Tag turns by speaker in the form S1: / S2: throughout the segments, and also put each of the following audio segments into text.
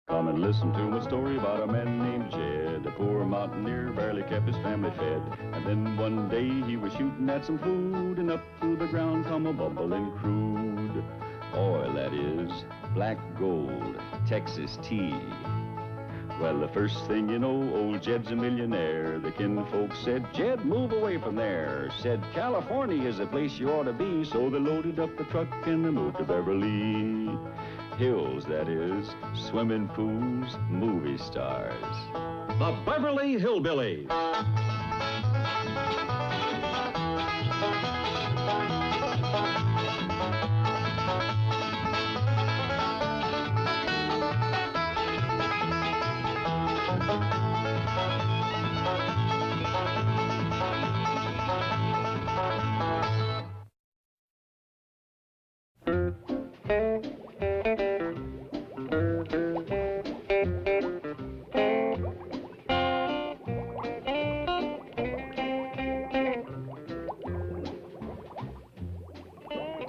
S1: Come and listen to my story about a man named Jed. A poor mountaineer barely kept his family fed. And then one day he was shooting at some food, and up through the ground come a bubbling crude oil, that is, black gold, Texas tea. Well, the first thing you know, old Jed's a millionaire. The kinfolk said, Jed, move away from there. Said, California is the place you ought to be. So they loaded up the truck and they moved to Beverly Hills, that is, swimming pools, movie stars.
S2: The Beverly Hillbillies.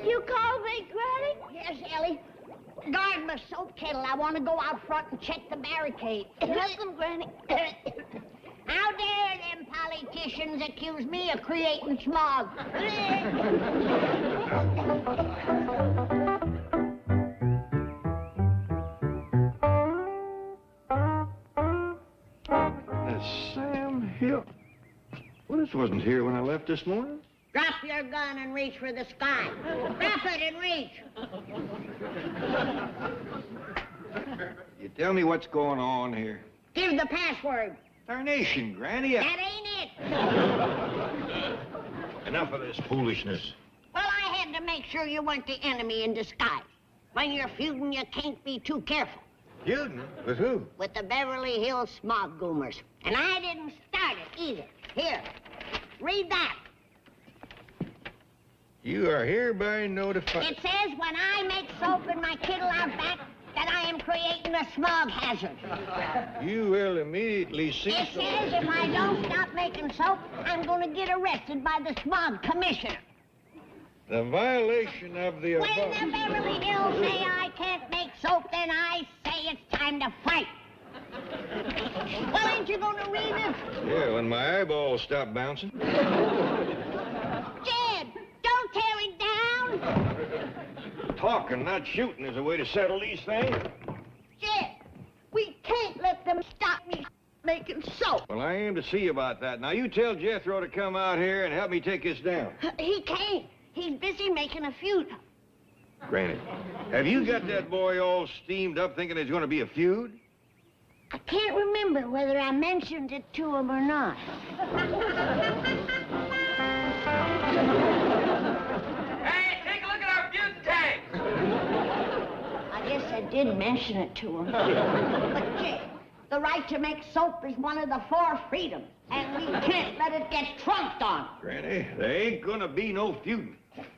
S3: You called me, Granny? Yes, Ellie. Guard my soap kettle. I want to go out front and check the barricade. Listen, Granny. How dare them politicians accuse me of creating smog?
S4: Sam Hill. Well, this wasn't here when I left this morning.
S3: Drop your gun and reach for the sky. Drop it and reach.
S4: You tell me what's going on here.
S3: Give the password.
S4: Tarnation, Granny.
S3: That ain't it.
S4: Enough of this foolishness.
S3: Well, I had to make sure you weren't the enemy in disguise. When you're feuding, you can't be too careful.
S4: Feuding? With who?
S3: With the Beverly Hills smog goomers. And I didn't start it either. Here, read that.
S4: You are hereby notified.
S3: It says when I make soap in my kittle out back, that I am creating a smog hazard.
S4: You will immediately cease.
S3: It says if I don't stop making soap, I'm going to get arrested by the smog commissioner.
S4: The violation of the
S3: When
S4: above.
S3: the Beverly Hills say I can't make soap, then I say it's time to fight. Well, ain't you going to read it?
S4: Yeah, when my eyeballs stop bouncing.
S3: Jed, don't tear it down.
S4: Talking, not shooting, is a way to settle these things.
S3: Jed, we can't let them stop me making soap.
S4: Well, I aim to see about that. Now, you tell Jethro to come out here and help me take this down.
S3: He can't. He's busy making a feud.
S4: Granny, have you got that boy all steamed up thinking there's going to be a feud?
S3: I can't remember whether I mentioned it to him or not.
S5: Hey, take a look at our feud tag.
S3: I guess I did mention it to him. But, Jed, the right to make soap is one of the 4 freedoms, and we can't let it get trumped on.
S4: Granny, there ain't going to be no feuding.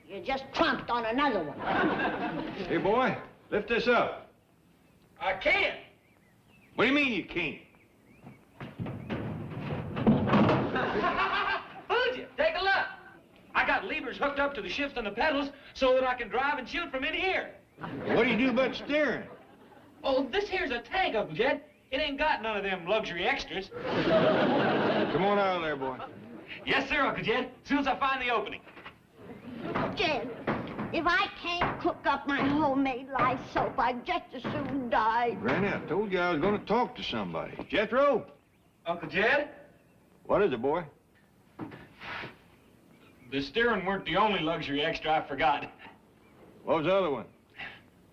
S3: You just trumped on another one.
S4: Hey, boy, lift this up.
S5: I can't.
S4: What do you mean you can't?
S5: Fooled you. Take a look. I got levers hooked up to the shifts and the pedals so that I can drive and shoot from in here.
S4: What do you do but steering?
S5: Oh, this here's a tank, Uncle Jed. It ain't got none of them luxury extras.
S4: Come on out of there, boy.
S5: Yes, sir, Uncle Jed. As soon as I find the opening.
S3: Jed, if I can't cook up my homemade lye soap, I'd just as soon die.
S4: Granny, I told you I was going to talk to somebody. Jethro?
S5: Uncle Jed?
S4: What is it, boy?
S5: The steering weren't the only luxury extra I forgot.
S4: What was the other one?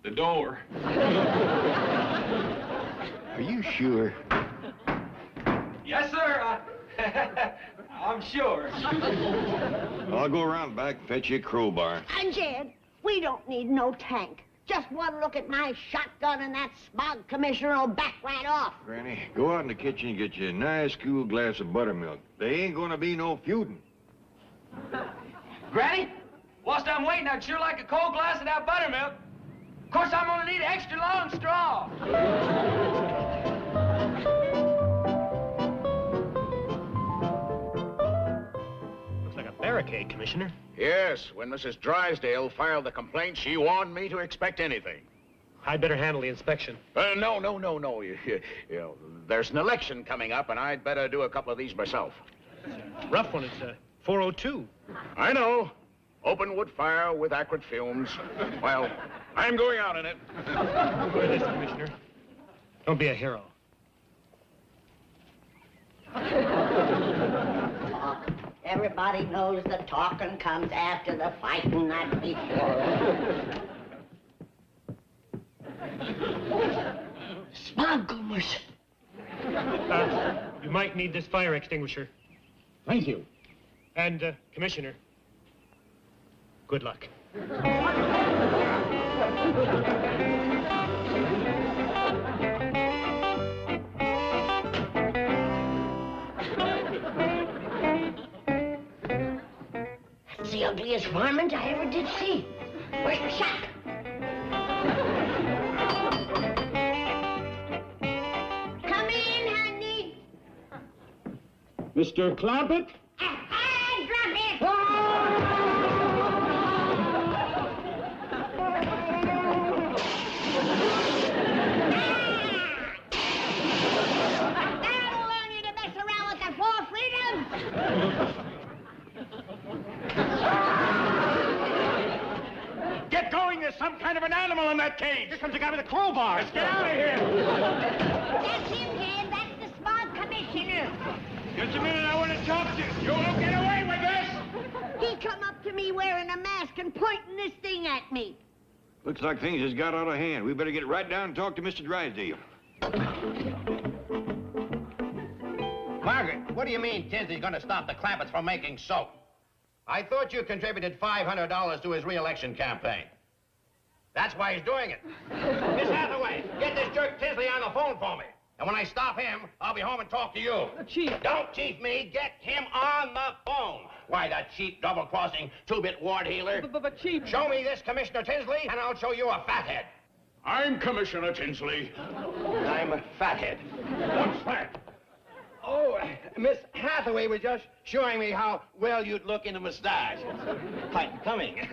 S5: The door.
S4: Are you sure?
S5: Yes, sir. I'm sure.
S4: I'll go around back and fetch you a crowbar.
S3: And Jed, we don't need no tank. Just one look at my shotgun and that smog commissioner will back right off.
S4: Granny, go out in the kitchen and get you a nice cool glass of buttermilk. There ain't gonna be no feuding.
S5: Granny, whilst I'm waiting, I'd sure like a cold glass of that buttermilk. Of course, I'm gonna need an extra long straw.
S6: Looks like a barricade, Commissioner.
S7: Yes, when Mrs. Drysdale filed the complaint, she warned me to expect anything.
S6: I'd better handle the inspection.
S7: No. You know, there's an election coming up, and I'd better do a couple of these myself.
S6: Rough one, it's 402.
S7: I know. Open wood fire with acrid fumes. Well, I'm going out in it.
S6: Look at this, Commissioner. Don't be a hero.
S3: Everybody knows the talking comes after the fighting, not before. Smog goomers.
S6: You might need this fire extinguisher.
S7: Thank you.
S6: And, Commissioner, good luck.
S3: That's the ugliest varmint I ever did see. Where's the shot? Come in, honey.
S1: Mr. Clampett?
S3: Drop it! That'll learn you to mess around with the four freedoms.
S7: Get going. There's some kind of an animal in that cage.
S6: Here comes the guy with the crowbar.
S7: Let's get out of here.
S3: That's him, Jed. That's the smog commissioner.
S7: Just a minute. I want to talk to you. You won't get away with this.
S3: He come up to me wearing a mask and pointing this thing at me.
S4: Looks like things has got out of hand. We better get right down and talk to Mr. Drysdale.
S8: Margaret, what do you mean Tinsley's going to stop the Clampetts from making soap? I thought you contributed $500 to his re-election campaign. That's why he's doing it. Miss Hathaway, get this jerk Tinsley on the phone for me. And when I stop him, I'll be home and talk to you.
S6: Chief.
S8: Don't chief me. Get him on the phone. Why, that cheap, double-crossing, two-bit ward healer.
S6: But Chief.
S8: Show me this Commissioner Tinsley, and I'll show you a fathead.
S7: I'm Commissioner Tinsley.
S8: I'm a fathead.
S7: What's that?
S8: Oh, Miss Hathaway was just showing me how well you'd look in a mustache. Quite becoming.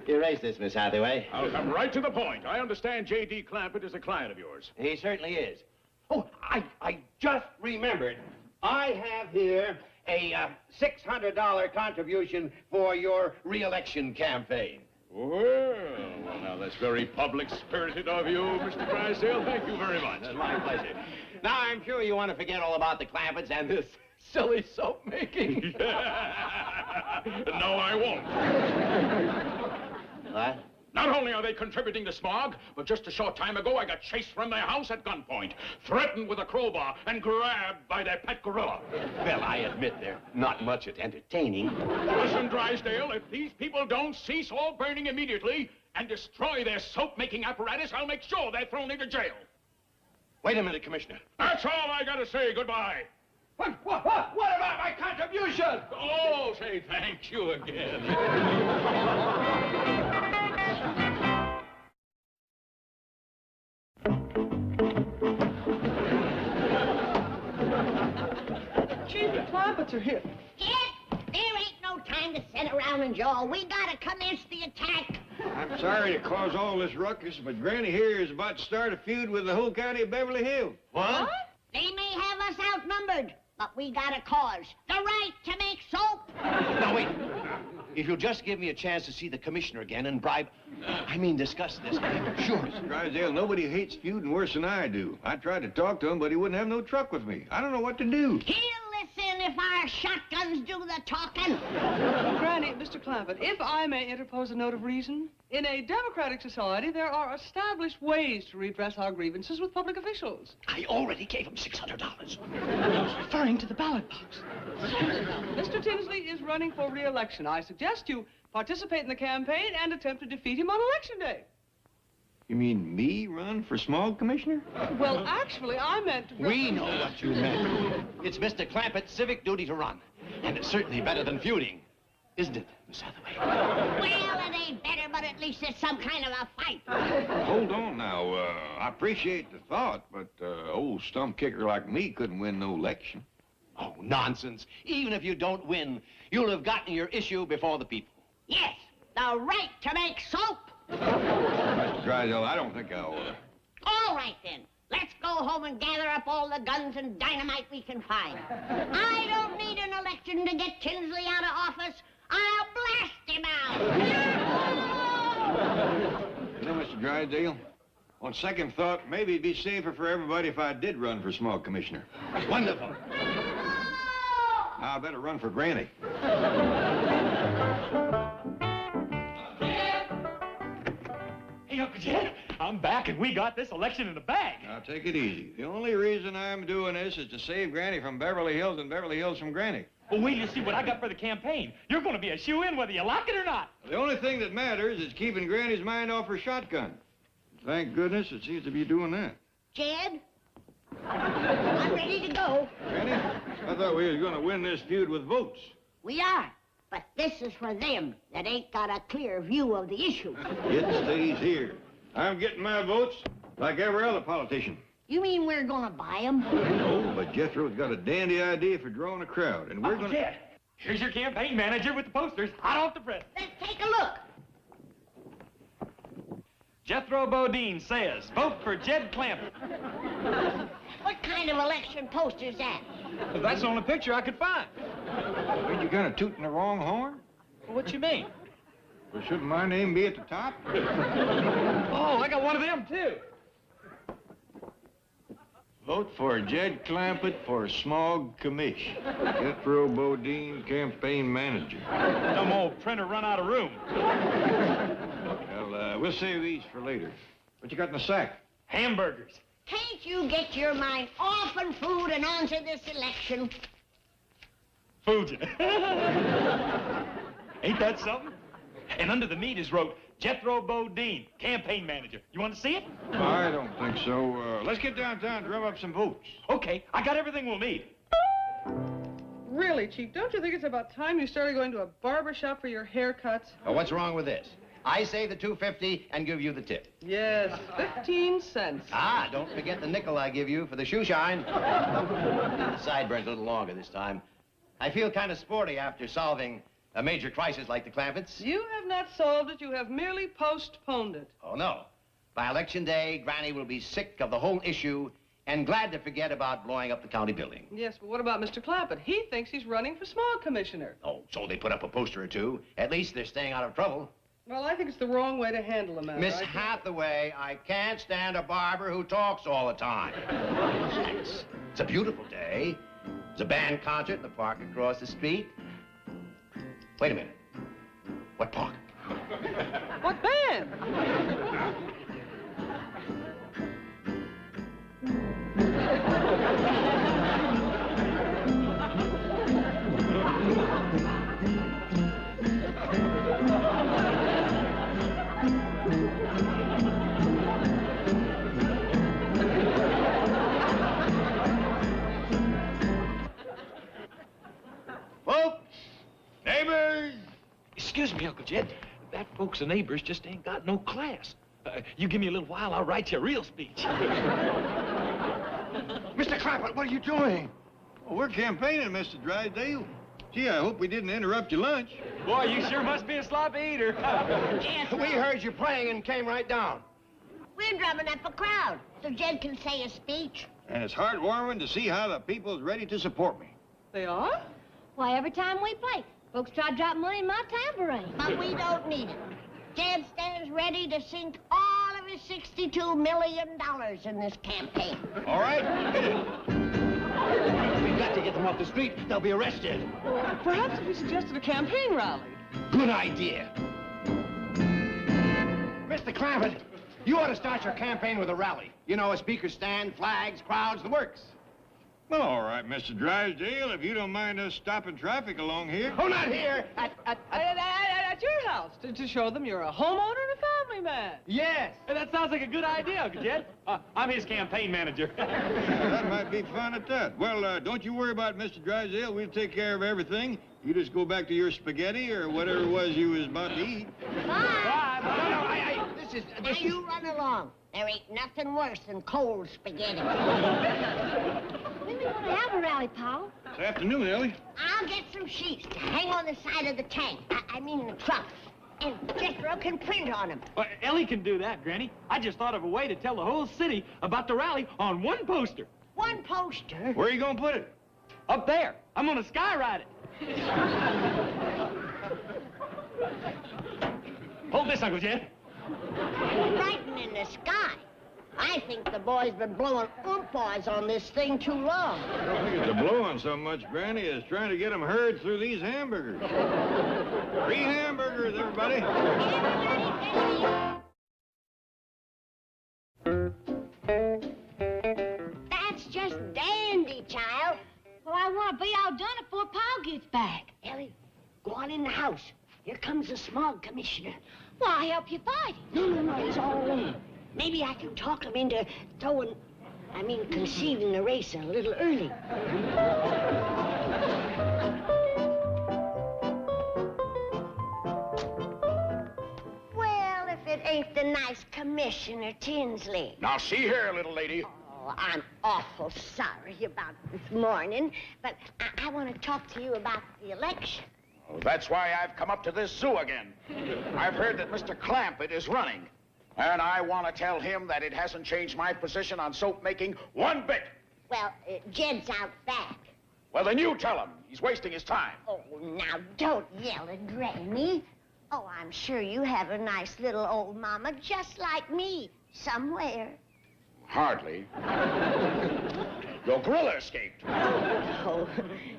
S8: Erase this, Miss Hathaway.
S7: I'll come right to the point. I understand J.D. Clampett is a client of yours.
S8: He certainly is. Oh, I just remembered. I have here a $600 contribution for your re-election campaign.
S7: Well, now that's very public-spirited of you, Mr. Drysdale. Thank you very much.
S8: It's my pleasure. Now, I'm sure you want to forget all about the Clampetts and this silly soap making.
S7: No, I won't.
S8: What?
S7: Not only are they contributing to smog, but just a short time ago, I got chased from their house at gunpoint, threatened with a crowbar, and grabbed by their pet gorilla.
S8: Well, I admit they're not much at entertaining.
S7: Listen, Drysdale, if these people don't cease all burning immediately and destroy their soap-making apparatus, I'll make sure they're thrown into jail.
S8: Wait a minute, Commissioner.
S7: That's all I gotta say. Goodbye.
S8: What about my contribution?
S7: Oh, say thank you again.
S6: Chief, the Clampetts are here.
S3: Jed, there ain't no time to sit around and jaw. We gotta commence the attack.
S4: I'm sorry to cause all this ruckus, but Granny here is about to start a feud with the whole county of Beverly Hills.
S8: What?
S3: They may have us outnumbered, but we got a cause. The right to make soap.
S8: Now, wait. If you'll just give me a chance to see the commissioner again and discuss this. Sure.
S4: Mr. Drysdale, nobody hates feuding worse than I do. I tried to talk to him, but he wouldn't have no truck with me. I don't know what to do.
S3: He'll listen if our shotguns do the talking.
S9: Granny, Mr. Clampett, if I may interpose a note of reason, in a democratic society, there are established ways to redress our grievances with public officials.
S8: I already gave him $600.
S9: Referring to the ballot box. Mr. Tinsley is running for re-election. I suggest you participate in the campaign and attempt to defeat him on Election Day.
S4: You mean me run for smog commissioner?
S9: Well, actually, I meant to...
S8: We know what you meant. It's Mr. Clampett's civic duty to run. And it's certainly better than feuding. Isn't it, Miss Hathaway?
S3: Well, it ain't better, but at least it's some kind of a fight.
S4: Hold on now. I appreciate the thought, but old stump kicker like me couldn't win no election.
S8: Oh, nonsense. Even if you don't win, you'll have gotten your issue before the people.
S3: Yes, the right to make soap.
S4: Mr. Drysdale, I don't think I'll...
S3: All right, then. Let's go home and gather up all the guns and dynamite we can find. I don't need an election to get Tinsley out of office. I'll blast him out.
S4: You know, Mr. Drysdale, on second thought, maybe it'd be safer for everybody if I did run for smog commissioner.
S8: Wonderful.
S4: I better run for Granny.
S6: Hey, Uncle Jed, I'm back and we got this election in the bag.
S4: Now, take it easy. The only reason I'm doing this is to save Granny from Beverly Hills and Beverly Hills from Granny.
S6: Well, wait till you see what I got for the campaign. You're going to be a shoo-in whether you like it or not.
S4: The only thing that matters is keeping Granny's mind off her shotgun. Thank goodness it seems to be doing that.
S3: Jed, I'm ready to go.
S4: Granny, I thought we was going to win this feud with votes.
S3: We are. But this is for them that ain't got a clear view of the issue.
S4: It stays here. I'm getting my votes like every other politician.
S3: You mean we're gonna buy them?
S4: No, but Jethro's got a dandy idea for drawing a crowd, and we're
S6: Uncle
S4: gonna...
S6: Jed, here's your campaign manager with the posters hot off the press.
S3: Let's take a look.
S6: Jethro Bodine says, vote for Jed Clampett.
S3: What kind of election poster's that?
S6: Well, that's the only picture I could find.
S4: Wait, you kind of tooting the wrong horn?
S6: What you mean?
S4: Well, shouldn't my name be at the top?
S6: Oh, I got one of them, too.
S4: Vote for Jed Clampett for smog commish. Jethro Bodine, campaign manager.
S6: Some old printer run out of room.
S4: Well, we'll save these for later. What you got in the sack?
S6: Hamburgers.
S3: Can't you get your mind off on food and onto this election?
S6: Food. Ain't that something? And under the meat is wrote, Jethro Bodine, campaign manager. You want to see it?
S4: I don't think so. Let's get downtown and drum up some votes.
S6: Okay, I got everything we'll need.
S9: Really, Chief, don't you think it's about time you started going to a barber shop for your haircuts?
S8: What's wrong with this? I say the $2.50 and give you the tip.
S9: Yes, 15 cents.
S8: Ah, don't forget the nickel I give you for the shoe shine. The sideburns a little longer this time. I feel kind of sporty after solving a major crisis like the Clampetts.
S9: You have not solved it. You have merely postponed it.
S8: Oh, no. By election day, Granny will be sick of the whole issue and glad to forget about blowing up the county building.
S9: Yes, but what about Mr. Clampett? He thinks he's running for smog commissioner.
S8: Oh, so they put up a poster or two. At least they're staying out of trouble.
S9: Well, I think it's the wrong way to handle a matter.
S8: Miss Hathaway, I can't stand a barber who talks all the time. Thanks. It's a beautiful day. There's a band concert in the park across the street. Wait a minute. What park?
S9: What band?
S8: Folks, neighbors.
S6: Excuse me, Uncle Jed. That folks and neighbors just ain't got no class. You give me a little while, I'll write you a real speech.
S8: Mr. Clampett, what are you doing?
S4: Well, we're campaigning, Mr. Drysdale. Gee, I hope we didn't interrupt your lunch.
S6: Boy, you sure must be a sloppy eater.
S3: Yes,
S8: We heard you praying and came right down.
S3: we're drumming up a crowd so Jed can say a speech.
S4: And it's heartwarming to see how the people's ready to support me.
S9: They are?
S10: Why, every time we play, folks try to drop money in my tambourine.
S3: But we don't need it. Jed stands ready to sink all of his $62 million in this campaign.
S8: All right, hit it. We've got to get them off the street. They'll be arrested.
S9: Perhaps if we suggested a campaign rally.
S8: Good idea. Mr. Clampett, you ought to start your campaign with a rally. You know, a speaker stand, flags, crowds, the works.
S4: Well, all right, Mr. Drysdale, if you don't mind us stopping traffic along here.
S8: Oh, not here.
S9: At your house, to show them you're a homeowner and a family man.
S8: Yes.
S6: Hey, that sounds like a good idea, Uncle Jed. I'm his campaign manager.
S4: That might be fun at that. Well, don't you worry about it, Mr. Drysdale. We'll take care of everything. You just go back to your spaghetti or whatever it was you was about to eat.
S3: Bye.
S8: No,
S3: Now you run along. There ain't nothing worse than cold spaghetti.
S10: When we want to have a rally, Paul?
S4: This afternoon, Ellie.
S3: I'll get some sheets to hang on the side of the tank. I mean the truck. And Jethro can print on them.
S11: Well, Ellie can do that, Granny. I just thought of a way to tell the whole city about the rally on one poster.
S3: One poster?
S4: Where are you gonna put it?
S11: Up there. I'm gonna skyride it. Hold this, Uncle Jed.
S3: Writing in the sky. I think the boys been blowing oompahs on this thing too long.
S4: I don't think it's a blowing so much, Granny, as trying to get them hurried through these hamburgers. 3 hamburgers, everybody.
S3: That's just dandy, child.
S10: Well, I want to be all done before Pa gets back.
S3: Ellie, go on in the house. Here comes the smog commissioner.
S10: Well, I'll help you fight him.
S3: No, he's all alone. Maybe I can talk him into conceiving the race a little early. Well, if it ain't the nice Commissioner Tinsley.
S7: Now, see here, little lady.
S3: Oh, I'm awful sorry about this morning, but I want to talk to you about the election.
S7: Oh, that's why I've come up to this zoo again. I've heard that Mr. Clampett is running. And I want to tell him that it hasn't changed my position on soap making one bit.
S3: Well, Jed's out back.
S7: Well, then you tell him. He's wasting his time.
S3: Oh, now, don't yell at Granny. Oh, I'm sure you have a nice little old mama just like me, somewhere.
S7: Hardly. Your gorilla escaped.
S3: Oh,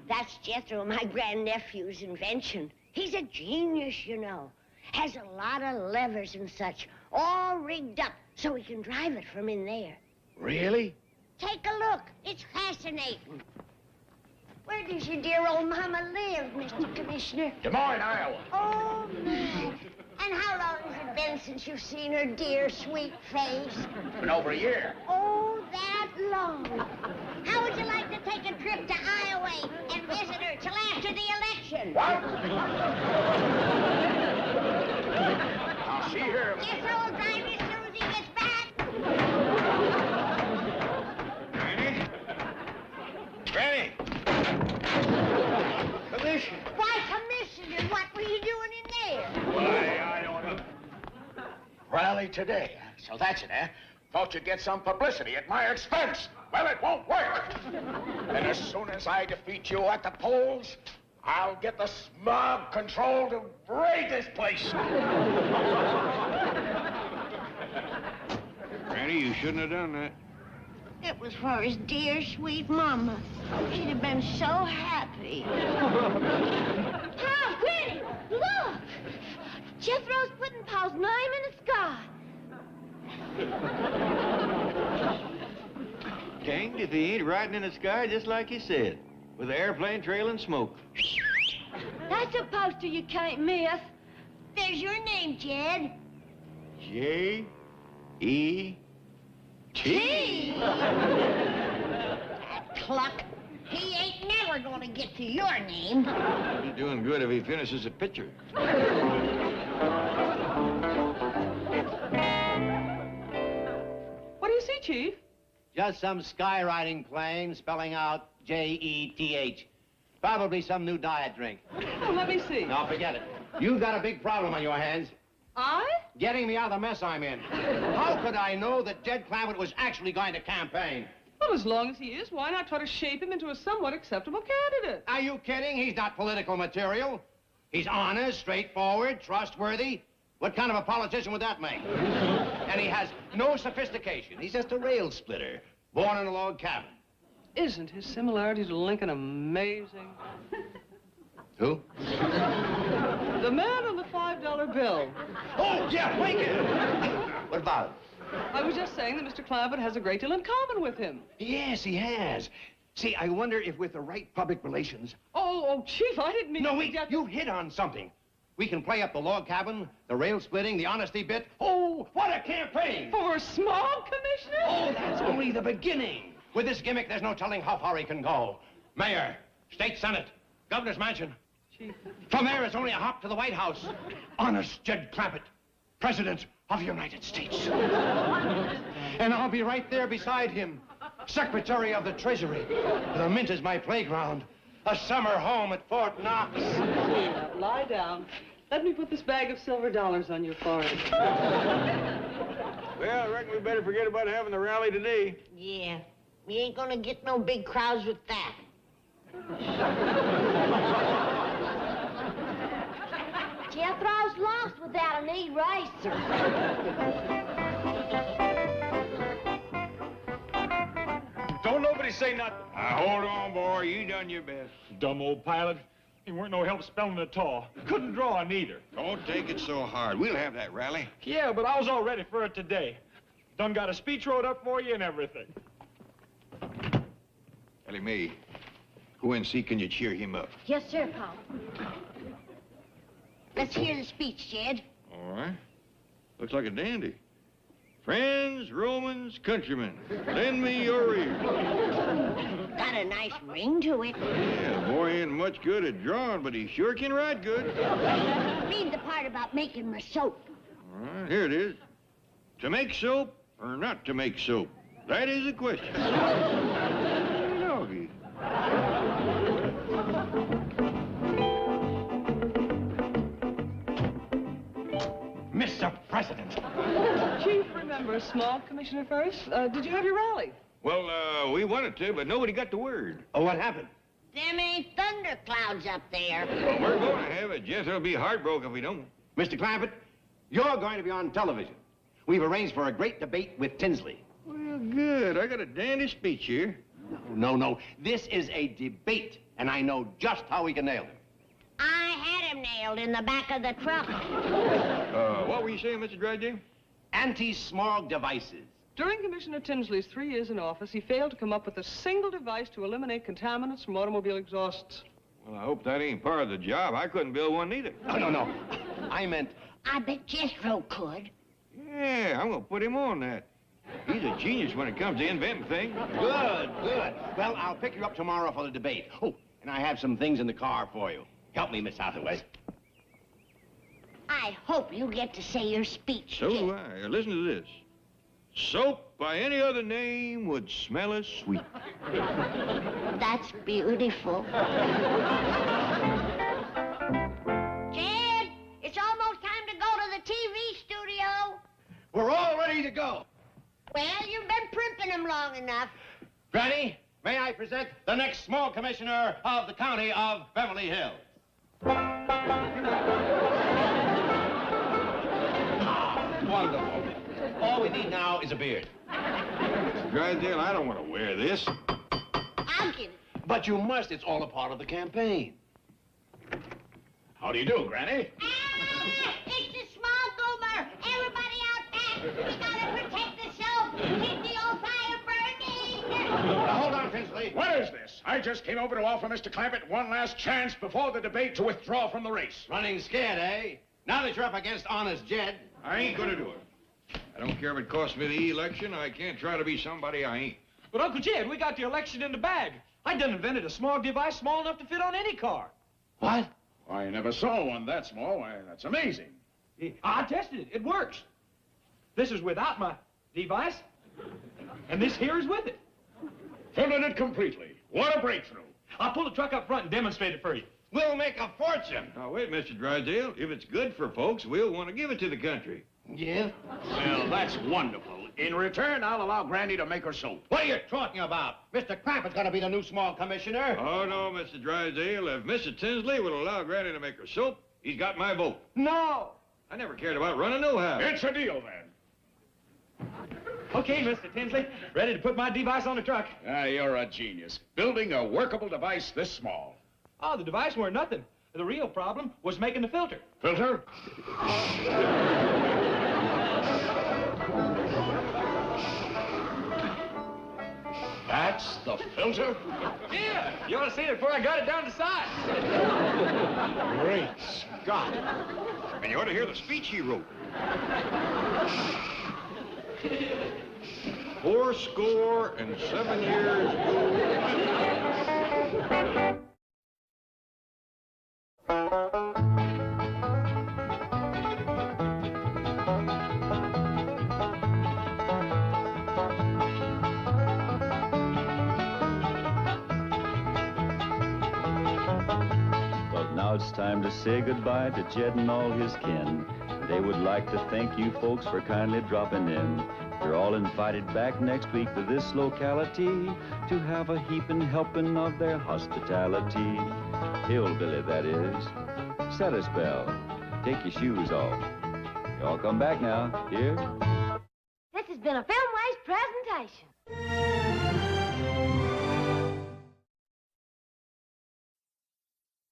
S3: that's Jethro, my grandnephew's invention. He's a genius, you know. Has a lot of levers and such, all rigged up so he can drive it from in there.
S7: Really?
S3: Take a look. It's fascinating. Where does your dear old mama live, Mr. Commissioner?
S7: Des Moines, Iowa.
S3: Oh, my. And how long has it been since you've seen her dear, sweet face?
S7: It's been over a year.
S3: Oh, that long. How would you like to take a trip to Iowa and visit her till after the election?
S7: What? Now, see here.
S3: Jethro will drive you as soon as he gets back.
S4: Granny! Commissioner!
S3: Why, Commissioner, what were you doing in there?
S7: Why, I don't know. Rally today. So that's it, eh? Thought you'd get some publicity at my expense. Well, it won't work. And as soon as I defeat you at the polls, I'll get the smog control to raid this place.
S4: Granny, you shouldn't have done that.
S3: It was for his dear, sweet mama. She'd have been so happy.
S10: Pa, Granny, look! Jethro's putting Pa's name in the sky.
S4: Danged if he ain't riding in the sky just like he said, with the airplane trailing smoke.
S10: That's a poster you can't miss.
S3: There's your name, Jed.
S4: J-E-T.
S3: That cluck. He ain't never gonna get to your name.
S4: He's doing good if he finishes a picture.
S9: What do you see, Chief?
S8: Just some skywriting plane spelling out J-E-T-H. Probably some new diet drink.
S9: Oh, let me see.
S8: No, forget it. You've got a big problem on your hands.
S9: I?
S8: Getting me out of the mess I'm in. How could I know that Jed Clampett was actually going to campaign?
S9: Well, as long as he is, why not try to shape him into a somewhat acceptable candidate?
S8: Are you kidding? He's not political material. He's honest, straightforward, trustworthy. What kind of a politician would that make? And he has no sophistication. He's just a rail splitter, born in a log cabin.
S9: Isn't his similarity to Lincoln amazing?
S8: Who?
S9: The man on the $5 bill.
S8: Oh, yeah, Lincoln! What about it?
S9: I was just saying that Mr. Clampett has a great deal in common with him.
S8: Yes, he has. See, I wonder if with the right public relations...
S9: Oh, Chief, I didn't mean...
S8: No, wait, you hit on something. We can play up the log cabin, the rail splitting, the honesty bit. Oh, what a campaign!
S9: For smog, Commissioner?
S8: Oh, that's only the beginning. With this gimmick, there's no telling how far he can go. Mayor, state senate, governor's mansion.
S9: Chief.
S8: From there, it's only a hop to the White House. Honest Jed Clampett, President of the United States. And I'll be right there beside him, Secretary of the Treasury. The Mint is my playground. A summer home at Fort Knox.
S9: Now, lie down. Let me put this bag of silver dollars on your forehead.
S4: Well, I reckon we better forget about having the rally today.
S3: Yeah, we ain't gonna get no big crowds with that.
S10: Jethro's lost without an eraser.
S11: Don't nobody say nothing.
S4: Hold on, boy. You done your best.
S11: Dumb old pilot. He weren't no help spelling at all. Couldn't draw neither.
S4: Don't take it so hard. We'll have that rally.
S11: Yeah, but I was all ready for it today. Done got a speech wrote up for you and everything.
S4: Ellie Mae, go and see can you cheer him up.
S10: Yes, sir, Paul.
S3: Let's hear the speech, Jed.
S4: All right. Looks like a dandy. Friends, Romans, countrymen, lend me your ear.
S3: Got a nice ring to it.
S4: Yeah, the boy ain't much good at drawing, but he sure can write good.
S3: Read the part about making my soap.
S4: All right, here it is. To make soap or not to make soap? That is the question. Doggy.
S8: Mr. President.
S9: Chief, remember, small commissioner first. Did you have your rally?
S4: Well, we wanted to, but nobody got the word.
S8: Oh, what happened?
S3: Them ain't thunderclouds up there.
S4: Well, we're going to have it. Jethro'll be heartbroken if we don't.
S8: Mr. Clampett, you're going to be on television. We've arranged for a great debate with Tinsley.
S4: Well, good. I got a dandy speech here.
S8: No. This is a debate, and I know just how we can nail him.
S3: I had him nailed in the back of the truck.
S4: What were you saying, Mr. Drysdale?
S8: Anti-smog devices.
S9: During Commissioner Tinsley's 3 years in office, he failed to come up with a single device to eliminate contaminants from automobile exhausts.
S4: Well, I hope that ain't part of the job. I couldn't build one either.
S8: No. I meant...
S3: I bet Jethro could.
S4: Yeah, I'm going to put him on that. He's a genius when it comes to inventing things.
S8: Good. Well, I'll pick you up tomorrow for the debate. Oh, and I have some things in the car for you. Help me, Miss Hathaway.
S3: I hope you get to say your speech,
S4: So
S3: Jed.
S4: do I. Listen to this. Soap by any other name would smell as sweet.
S3: That's beautiful. Jed, it's almost time to go to the TV studio.
S8: We're all ready to go.
S3: Well, you've been primping them long enough.
S8: Granny, may I present the next small commissioner of the county of Beverly Hills? Wonderful. All we need now is a beard.
S4: Mr. Drysdale, I don't want to wear this.
S3: I'll get it.
S8: But you must. It's all a part of the campaign. How do you do, Granny?
S3: It's the small goober. Everybody out back. We gotta protect the soap. Keep the old fire burning.
S8: Now, hold on, Tinsley.
S7: What is this? I just came over to offer Mr. Clampett one last chance before the debate to withdraw from the race.
S8: Running scared, eh? Now that you're up against honest Jed.
S4: I ain't going to do it. I don't care if it costs me the election. I can't try to be somebody I ain't.
S11: But, Uncle Jed, we got the election in the bag. I done invented a small device small enough to fit on any car.
S8: What?
S7: I never saw one that small. Why, that's amazing.
S11: I tested it. It works. This is without my device, and this here is with it.
S7: Filled it completely. What a breakthrough.
S11: I'll pull the truck up front and demonstrate it for you.
S8: We'll make a fortune.
S4: Now, wait, Mr. Drysdale. If it's good for folks, we'll want to give it to the country.
S8: Yeah?
S7: Well, that's wonderful. In return, I'll allow Granny to make her soap.
S8: What are you talking about? Mr. Clampett's gonna be the new small commissioner.
S4: Oh, no, Mr. Drysdale. If Mr. Tinsley will allow Granny to make her soap, he's got my vote.
S11: No.
S4: I never cared about running no house.
S7: It's a deal, then.
S11: Okay, Mr. Tinsley. Ready to put my device on the truck.
S7: You're a genius. Building a workable device this small.
S11: Oh, the device weren't nothing. The real problem was making the filter.
S7: Filter? That's the filter?
S11: Yeah, you ought to see it before I got it down to size.
S7: Great Scott.
S4: And you ought to hear the speech he wrote. fourscore and 7 years ago.
S1: Now it's time to say goodbye to Jed and all his kin. They would like to thank you folks for kindly dropping in. You're all invited back next week to this locality to have a heaping helping of their hospitality. Hillbilly, that is. Set a spell. Take your shoes off. Y'all come back now. Here.
S10: This has been a Filmways presentation.